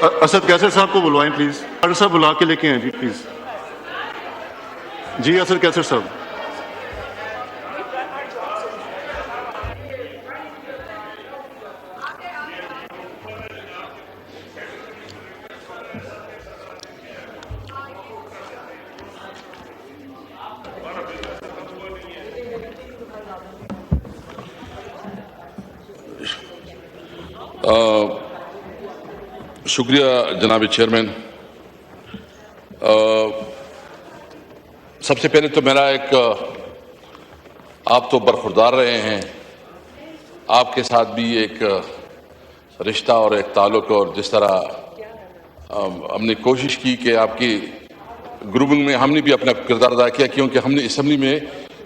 اسد کیسر صاحب کو بلوائیں پلیز. ڈاکٹر صاحب بلا کے لے کے آئیں جی پلیز. جی اسد کیسر صاحب. شکریہ جناب چیئرمین. سب سے پہلے تو میرا ایک آپ تو برخوردار رہے ہیں، آپ کے ساتھ بھی ایک رشتہ اور ایک تعلق، اور جس طرح ہم نے کوشش کی کہ آپ کی گروپنگ میں ہم نے بھی اپنا کردار ادا کیا، کیونکہ ہم نے اسمبلی میں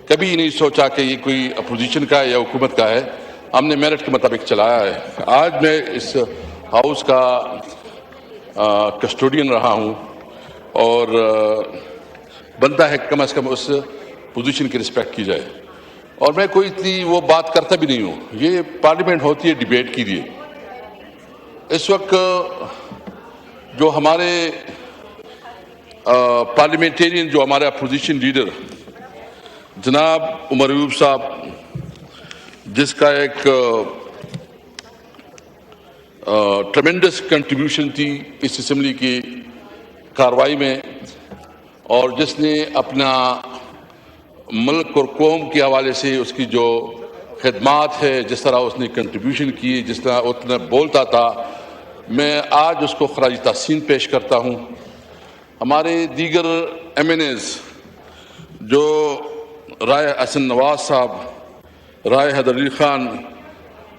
کبھی نہیں سوچا کہ یہ کوئی اپوزیشن کا ہے یا حکومت کا ہے، ہم نے میرٹ کے مطابق چلایا ہے. آج میں اس ہاؤس کا کسٹوڈین رہا ہوں اور بنتا ہے کم از کم اس پوزیشن کی رسپیکٹ کی جائے، اور میں کوئی اتنی وہ بات کرتا بھی نہیں ہوں. یہ پارلیمنٹ ہوتی ہے ڈیبیٹ کے لیے. اس وقت جو ہمارے پارلیمنٹیرین، جو ہمارے اپوزیشن لیڈر جناب عمر ایوب صاحب، جس کا ایک ٹریمنڈس کنٹریبیوشن تھی اس اسمبلی کی کارروائی میں، اور جس نے اپنا ملک اور قوم کے حوالے سے اس کی جو خدمات ہے، جس طرح اس نے کنٹریبیوشن کی، جس طرح اتنا بولتا تھا، میں آج اس کو خراج تحسین پیش کرتا ہوں. ہمارے دیگر ایم این ایز جو رائے حسن نواز صاحب، رائے حیدر علی خان،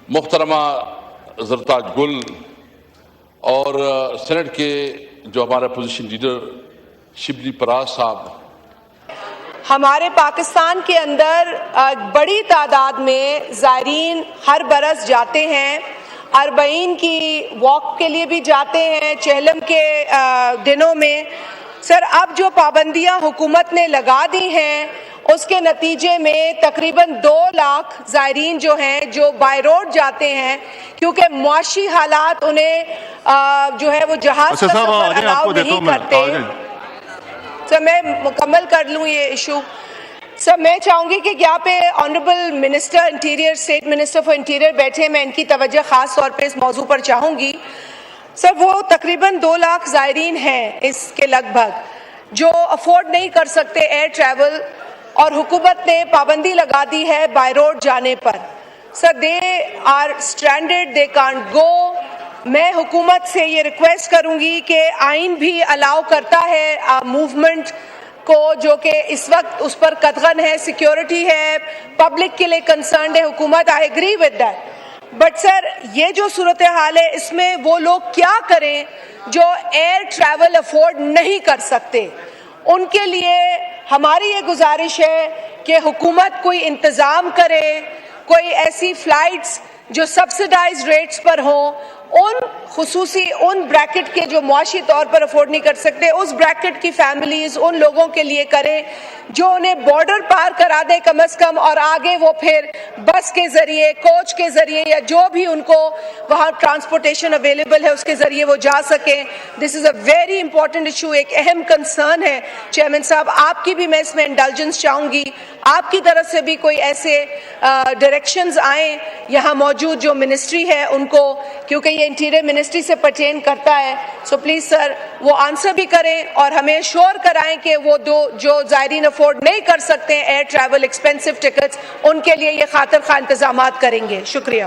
محترمہ زرتاج گل، اور سینٹ کے جو ہمارا اپوزیشن لیڈر شبلی پراز صاحب. ہمارے پاکستان کے اندر بڑی تعداد میں زائرین ہر برس جاتے ہیں، اربعین کی واک کے لیے بھی جاتے ہیں چہلم کے دنوں میں. سر، اب جو پابندیاں حکومت نے لگا دی ہیں اس کے نتیجے میں تقریباً 2 لاکھ زائرین جو ہیں جو بائی روڈ جاتے ہیں، کیونکہ معاشی حالات انہیں جو ہے وہ جہاز کا سفر الاؤ نہیں کرتے. سر میں مکمل کر لوں یہ ایشو. سر میں چاہوں گی کہ یہاں پہ honourable minister interior, state minister for interior بیٹھے، میں ان کی توجہ خاص طور پہ اس موضوع پر چاہوں گی. سر، وہ تقریباً 2 لاکھ زائرین ہیں اس کے لگ بھگ جو افورڈ نہیں کر سکتے ایئر ٹریول، اور حکومت نے پابندی لگا دی ہے بائی روڈ جانے پر. سر، they are اسٹرینڈڈ، they can't go. میں حکومت سے یہ ریکویسٹ کروں گی کہ آئین بھی الاؤ کرتا ہے موومنٹ کو، جو کہ اس وقت اس پر قدغن ہے، سیکیورٹی ہے، پبلک کے لیے کنسرنڈ ہے حکومت. I agree with that. But sir, یہ جو صورتحال ہے اس میں وہ لوگ کیا کریں جو ایئر ٹریول افورڈ نہیں کر سکتے؟ ان کے لیے ہماری یہ گزارش ہے کہ حکومت کوئی انتظام کرے، کوئی ایسی فلائٹس جو سبسڈائز ریٹس پر ہوں، ان بریکٹ کے جو معاشی طور پر افورڈ نہیں کر سکتے، اس بریکٹ کی فیملیز، ان لوگوں کے لیے کریں جو انہیں بارڈر پار کرا دے کم از کم، اور آگے وہ پھر بس کے ذریعے، کوچ کے ذریعے، یا جو بھی ان کو وہاں ٹرانسپورٹیشن اویلیبل ہے اس کے ذریعے وہ جا سکیں. دس از اے ویری امپورٹنٹ ایشو، ایک اہم کنسرن ہے. چیئرمین صاحب، آپ کی بھی میں اس میں انڈلجنس چاہوں گی، آپ کی طرف سے بھی کوئی ایسے ڈائریکشنز آئیں یہاں موجود جو منسٹری ہے ان کو، کیونکہ یہ انٹیریئر منسٹری سے پرٹین کرتا ہے. سو پلیز سر وہ آنسر بھی کریں اور ہمیں شور کرائیں کہ وہ جو زائرین افورڈ نہیں کر سکتے ہیں ایئر ٹریول ایکسپینسو ٹکٹس، ان کے لیے یہ خاطر خواہ انتظامات کریں گے. شکریہ.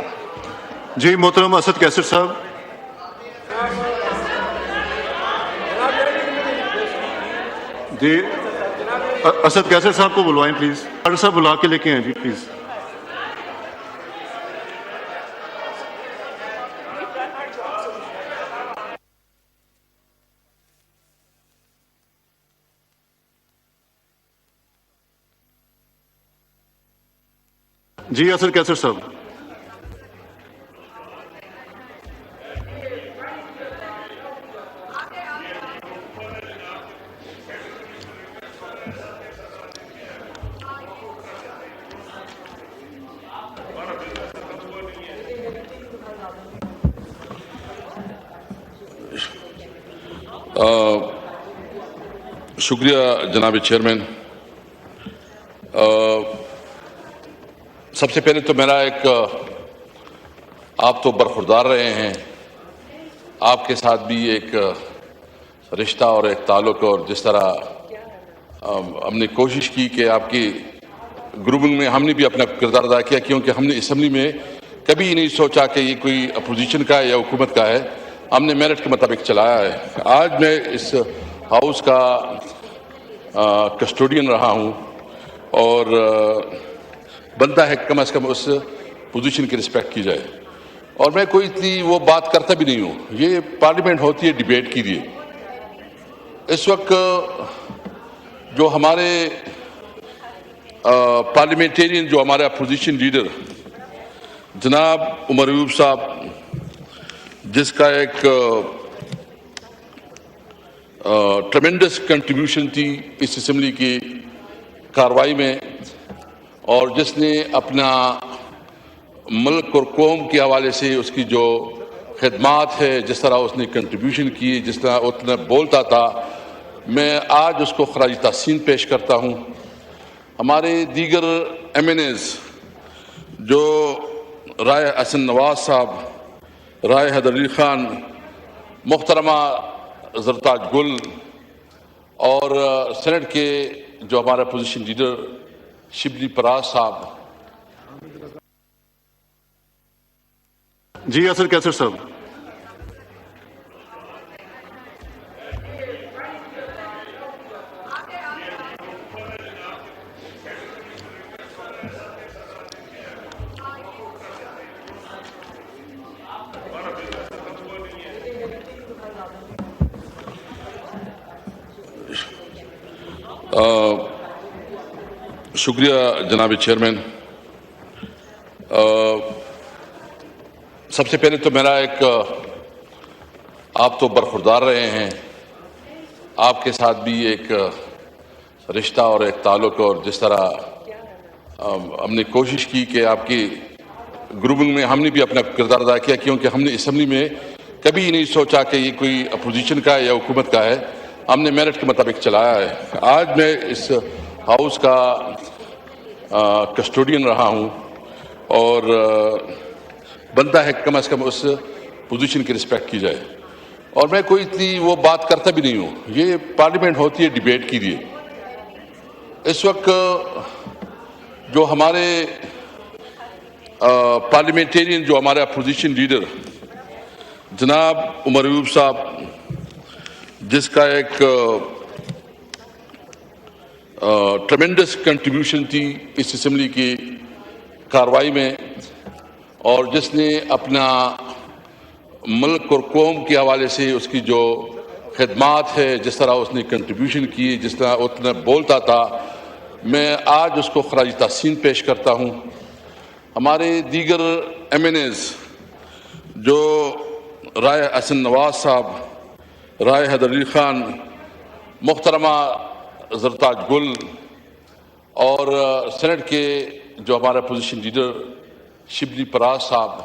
جی محترم اسد کیسر صاحب. جی اسد کیسر صاحب کو بلوائیں پلیز. ڈاکٹر صاحب بلا کے لے کے آئیں جی پلیز. جی اسد کیسر صاحب. شکریہ جناب چیئرمین. سب سے پہلے تو میرا ایک آپ تو برخوردار رہے ہیں, آپ کے ساتھ بھی ایک رشتہ اور ایک تعلق, اور جس طرح ہم نے کوشش کی کہ آپ کی گروپنگ میں ہم نے بھی اپنا کردار ادا کیا, کیونکہ ہم نے اسمبلی میں کبھی نہیں سوچا کہ یہ کوئی اپوزیشن کا ہے یا حکومت کا ہے, ہم نے میرٹ کے مطابق چلایا ہے. آج میں اس ہاؤس کا کسٹوڈین رہا ہوں اور بنتا ہے کم از کم اس پوزیشن کی رسپیکٹ کی جائے, اور میں کوئی اتنی وہ بات کرتا بھی نہیں ہوں. یہ پارلیمنٹ ہوتی ہے ڈیبیٹ کے لیے. اس وقت جو ہمارے پارلیمنٹیرین, جو ہمارے اپوزیشن لیڈر جناب عمر ایوب صاحب, جس کا ایک ٹریمنڈس کنٹریبیوشن تھی اس اسمبلی کی کارروائی میں, اور جس نے اپنا ملک اور قوم کے حوالے سے اس کی جو خدمات ہے, جس طرح اس نے کنٹریبیوشن کی, جس طرح اتنا بولتا تھا, میں آج اس کو خراج تحسین پیش کرتا ہوں. ہمارے دیگر ایم این ایز جو رائے حسن نواز صاحب, رائے حیدر علی خان, محترمہ زرتاج گل, اور سینٹ کے جو ہمارا اپوزیشن لیڈر شبلی پراز صاحب. جی اصل کیسر صاحب. شکریہ جناب چیئرمین. سب سے پہلے تو میرا ایک آپ تو برخوردار رہے ہیں, آپ کے ساتھ بھی ایک رشتہ اور ایک تعلق, اور جس طرح ہم نے کوشش کی کہ آپ کی گروپنگ میں ہم نے بھی اپنا کردار ادا کیا, کیونکہ ہم نے اسمبلی میں کبھی نہیں سوچا کہ یہ کوئی اپوزیشن کا ہے یا حکومت کا ہے, ہم نے میرٹ کے مطابق چلایا ہے. آج میں اس ہاؤس کا کسٹوڈین رہا ہوں اور بنتا ہے کم از کم اس پوزیشن کی رسپیکٹ کی جائے, اور میں کوئی اتنی وہ بات کرتا بھی نہیں ہوں. یہ پارلیمنٹ ہوتی ہے ڈیبیٹ کے لیے. اس وقت جو ہمارے پارلیمنٹیرین, جو ہمارے اپوزیشن لیڈر جناب عمر ایوب صاحب, جس کا ایک ٹریمنڈس کنٹریبیوشن تھی اس اسمبلی کی کارروائی میں, اور جس نے اپنا ملک اور قوم کے حوالے سے اس کی جو خدمات ہے, جس طرح اس نے کنٹریبیوشن کی, جس طرح اتنا بولتا تھا, میں آج اس کو خراج تحسین پیش کرتا ہوں. ہمارے دیگر ایم این ایز جو رائے حسن نواز صاحب, رائے حیدر علی خان, محترمہ زرتاج گل, اور سینٹ کے جو ہمارا اپوزیشن لیڈر شبلی پراز صاحب.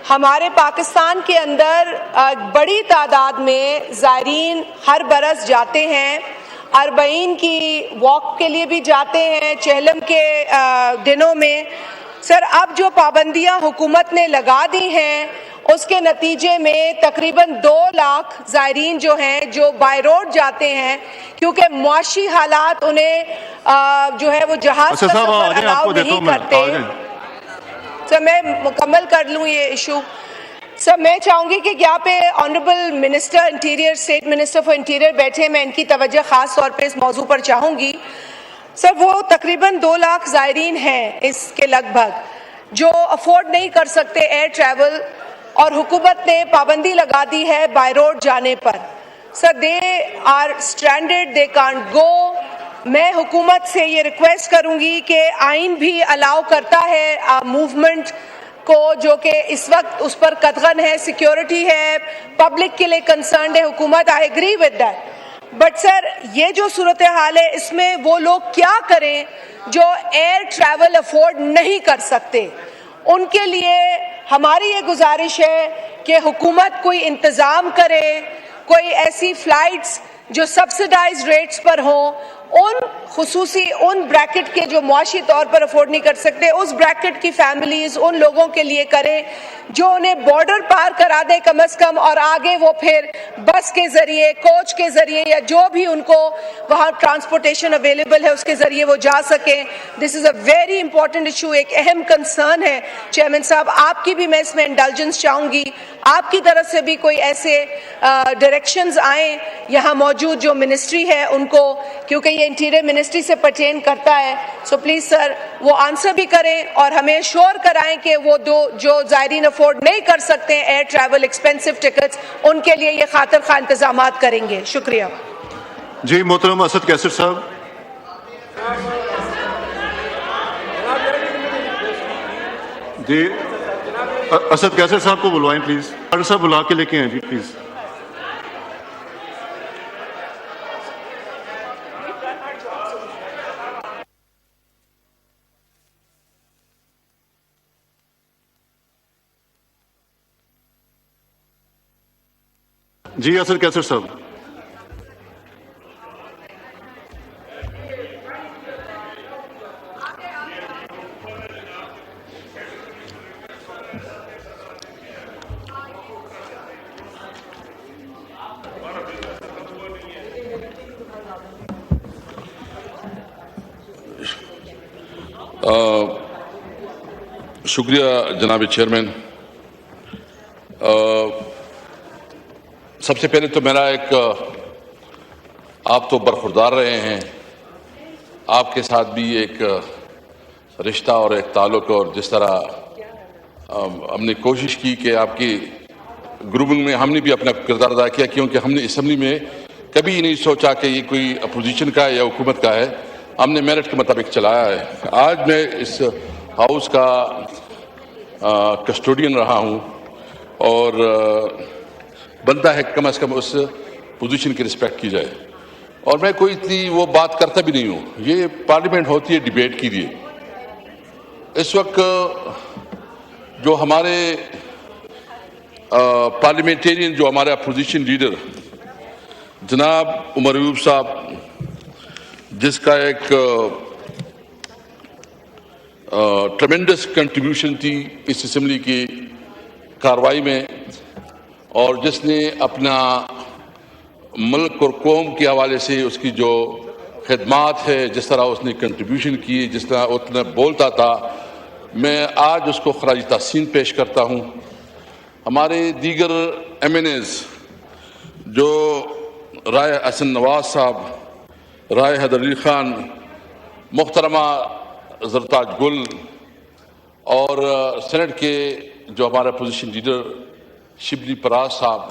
ہمارے پاکستان کے اندر بڑی تعداد میں زائرین ہر برس جاتے ہیں, اربعین کی واک کے لیے بھی جاتے ہیں چہلم کے دنوں میں. سر, اب جو پابندیاں حکومت نے لگا دی ہیں اس کے نتیجے میں تقریباً 2 لاکھ زائرین جو ہیں جو بائی روڈ جاتے ہیں, کیونکہ معاشی حالات انہیں جو ہے وہ جہاز کا سفر الاؤ نہیں کرتے. سر, میں مکمل کر لوں یہ ایشو. سر, میں چاہوں گی کہ یہاں پہ honourable minister interior, state minister for interior بیٹھے, میں ان کی توجہ خاص طور پہ اس موضوع پر چاہوں گی. سر, وہ تقریباً 2 لاکھ زائرین ہیں اس کے لگ بھگ جو افورڈ نہیں کر سکتے ایئر ٹریول, اور حکومت نے پابندی لگا دی ہے بائی روڈ جانے پر. سر, they are اسٹرینڈڈ, they can't go. میں حکومت سے یہ ریکویسٹ کروں گی کہ آئین بھی الاؤ کرتا ہے موومنٹ کو, جو کہ اس وقت اس پر قدغن ہے, سیکیورٹی ہے, پبلک کے لیے کنسرنڈ ہے حکومت. I agree with that. But sir, یہ جو صورتحال ہے اس میں وہ لوگ کیا کریں جو ایئر ٹریول افورڈ نہیں کر سکتے؟ ان کے لیے ہماری یہ گزارش ہے کہ حکومت کوئی انتظام کرے, کوئی ایسی فلائٹس جو سبسڈائز ریٹس پر ہوں، ان بریکٹ کے جو معاشی طور پر افورڈ نہیں کر سکتے، اس بریکٹ کی فیملیز ان لوگوں کے لیے کریں جو انہیں بارڈر پار کرا دیں کم از کم، اور آگے وہ پھر بس کے ذریعے، کوچ کے ذریعے، یا جو بھی ان کو وہاں ٹرانسپورٹیشن اویلیبل ہے اس کے ذریعے وہ جا سکیں۔ دس از اے ویری امپورٹنٹ ایشو، ایک اہم کنسرن ہے چیئرمین صاحب۔ آپ کی بھی میں اس میں انڈلجنس چاہوں گی، آپ کی طرف سے بھی کوئی ایسے ڈائریکشنز آئیں یہاں موجود جو منسٹری ہے ان کو، کیونکہ یہ انٹیریئر منسٹری سے پرٹین کرتا ہے۔ سو پلیز سر وہ آنسر بھی کریں اور ہمیں شور کرائیں کہ وہ جو زائرین افورڈ نہیں کر سکتے ہیں ایئر ٹریول ایکسپینسو ٹکٹس، ان کے لیے یہ خاطر خواہ انتظامات کریں گے۔ شکریہ۔ جی محترم اسد کیسر صاحب۔ جی اسد کیسر صاحب کو بلوائیں پلیز، ڈاکٹر صاحب بلا کے لے کے آئیں جی پلیز۔ جی اسد کیسر صاحب۔ شکریہ جناب چیئرمین۔ سب سے پہلے تو میرا ایک، آپ تو برخوردار رہے ہیں، آپ کے ساتھ بھی ایک رشتہ اور ایک تعلق، اور جس طرح ہم نے کوشش کی کہ آپ کی گروپنگ میں ہم نے بھی اپنا کردار ادا کیا، کیونکہ ہم نے اسمبلی میں کبھی نہیں سوچا کہ یہ کوئی اپوزیشن کا ہے یا حکومت کا ہے، ہم نے میرٹ کے مطابق چلایا ہے۔ آج میں اس ہاؤس کا کسٹوڈین رہا ہوں، اور بنتا ہے کم از کم اس پوزیشن کی رسپیکٹ کی جائے، اور میں کوئی اتنی وہ بات کرتا بھی نہیں ہوں۔ یہ پارلیمنٹ ہوتی ہے ڈیبیٹ کے لیے۔ اس وقت جو ہمارے پارلیمنٹیرین، جو ہمارے اپوزیشن لیڈر جناب عمر ایوب صاحب، جس کا ایک ٹریمنڈس کنٹریبیوشن تھی اس اسمبلی کی کارروائی میں، اور جس نے اپنا ملک اور قوم کے حوالے سے اس کی جو خدمات ہے، جس طرح اس نے کنٹریبیوشن کی، جس طرح اتنا بولتا تھا، میں آج اس کو خراج تحسین پیش کرتا ہوں۔ ہمارے دیگر ایم این ایز جو رائے حسن نواز صاحب، رائے حیدر علی خان، محترمہ زرتاج گل، اور سینٹ کے جو ہمارے اپوزیشن لیڈر شبلی پراز صاحب،